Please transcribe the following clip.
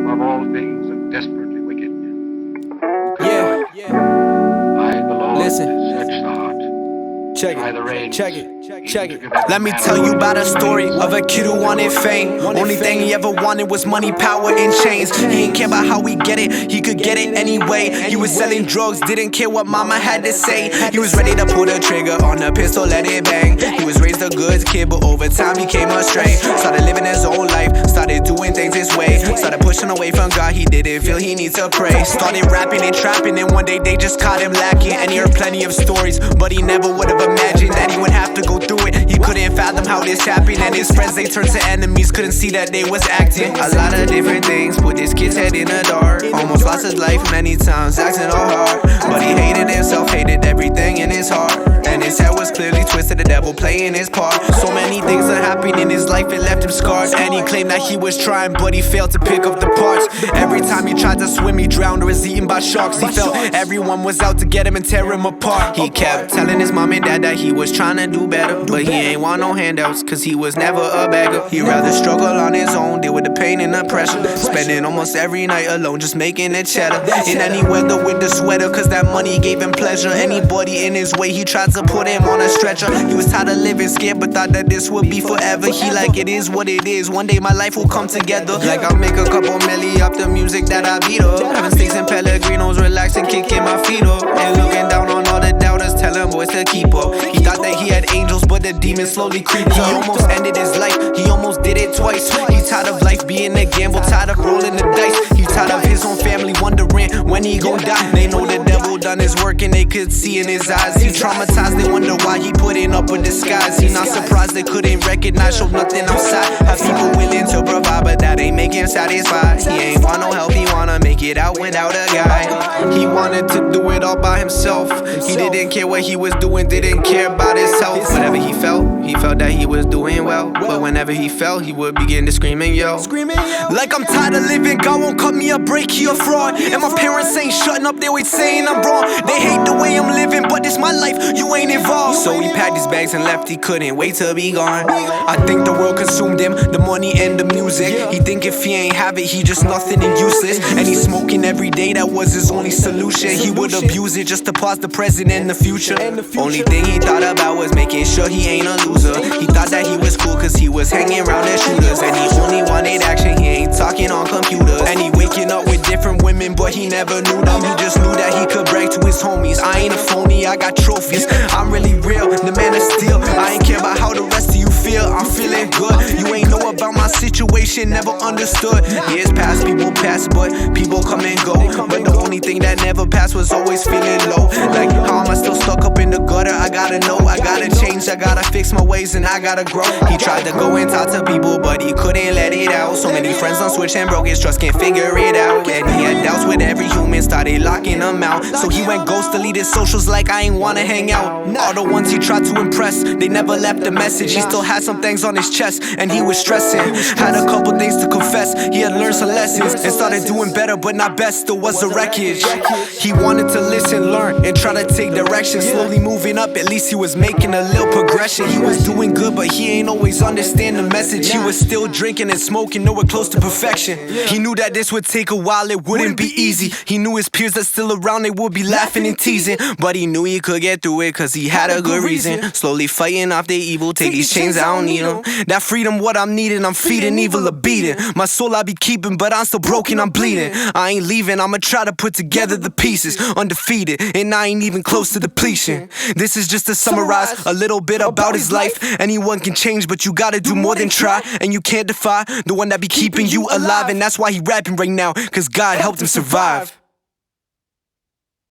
above all things and desperately wicked. Yeah. I, the Lord, Listen. search the heart. Check Try the reins. it. Let me tell you about a story of a kid who wanted fame. Only thing he ever wanted was money, power, and chains. He didn't care about how we get it, he could get it anyway. He was selling drugs, didn't care what mama had to say. He was ready to pull the trigger on the pistol, let it bang. He was raised a good kid, but over time became astray. Started living his own life, started doing things his way. Started pushing away from God, he didn't feel he needs to pray. Started rapping and trapping, and one day they just caught him lacking. And he heard plenty of stories, but he never would have imagined that he would have to go through it. He couldn't fathom how this happened, and his friends, they turned to enemies. Couldn't see that they was acting. A lot of different things put this kid's head in the dark. Almost lost his life many times, acting all hard. But he hated himself, hated everything in his heart. And his head was clearly twisted, the devil playing his part. So many things that happened in his life, it left him scarred. And he claimed that he was trying, but he failed to pick up the parts. Every time he tried to swim, he drowned or was eaten by sharks. He felt everyone was out to get him and tear him apart. He kept telling his mom and dad that he was trying to do better, but he ain't want no handouts, cause he was never a beggar. He'd rather struggle on his own, deal with the pain and the pressure. Spending almost every night alone, just making it cheddar. In any weather with the sweater, cause that money gave him pleasure. Anybody in his way, he tried to put him on a stretcher. He was tired of living scared, but thought that this would be forever. He like, it is what it is, one day my life will come together. Like I'll make a couple milli off the music that I beat up. Having steaks and Pellegrinos, relaxing, kicking my feet up. And looking down on all the doubters, telling boys to keep up. He thought that he had angels, but the demons slowly creeped up. He almost ended his life, he almost did it twice. He tired of life being a gamble, tired of rolling the dice. He tired of his own family wondering when he gon' die. They know the devil done his work and they could see in his eyes. He traumatized, they wonder why he putting up a disguise. He not surprised they couldn't recognize, showed nothing outside. Have people willing to provide, but that ain't make him satisfied. He ain't want no help, he wanna make it out without a guy. He wanted to do it all by himself. He didn't care what he was doing, didn't care about his health. Whenever he felt that he was doing well. But whenever he fell, he would begin to scream and yell. Like I'm tired of living, God won't cut me a break, he a fraud. And my parents ain't shutting up, they always saying I'm wrong. They hate the way I'm living, but this my life, you ain't involved. So he packed his bags and left, he couldn't wait to be gone. I think the world consumed him, the money and the music. He think if he ain't have it, he just nothing and useless. And he's smoking every day, that was his only solution. He would abuse it just to pause the present and the future. Only thing he thought about was making sure he ain't a loser. He thought that he was cool cause he was hanging around the shooters. And he only wanted action, he ain't talking on computers. And he waking up with different women, but he never knew them. He just knew that he could brag to his homies. I ain't a phony, I got trophies. I'm really real, the man of steel. I ain't care about how the rest of you feel, I'm feeling good. You ain't know about my situation, never understood. Years pass, people pass, but people come and go. But the only thing that never passed was always feeling low. Like, how am I still stuck up in the gutter? I gotta know, I gotta change, I gotta fix my ways and I gotta grow. He tried to go and talk to people, but he couldn't let it out. So many friends on switch and broke his trust, can't figure it out. And he had doubts with every human, started locking them out. So he went ghost, deleted socials like I ain't wanna hang out. All the ones he tried to impress, they never left a message. He still had some things on his chest, and he was stressing. Had a couple things to confess, he had learned some lessons and started doing better, but not best, still was a wreckage. He wanted to listen, learn, and try to take direction. Slowly moving up, at least he was making a little progression. He was doing good, but he ain't always understand the message. He was still drinking and smoking, nowhere close to perfection. He knew that this would take a while, it wouldn't be easy. He knew his peers that still around, they would be laughing and teasing. But he knew he could get through it, cause he had a good reason. Slowly fighting off the evil, take these chains, I don't need them. That freedom, what I'm needing, I'm feeding evil a beating. My soul I be keeping, but I'm still broken, I'm bleeding. I ain't leaving, I'ma try to put together the pieces. Undefeated, and I ain't even close to depletion. This is just to summarize a little bit about his life. Anyone can change, but you gotta do more than try. And you can't defy the one that be keeping you alive. And that's why he rapping right now, cause God helped him survive.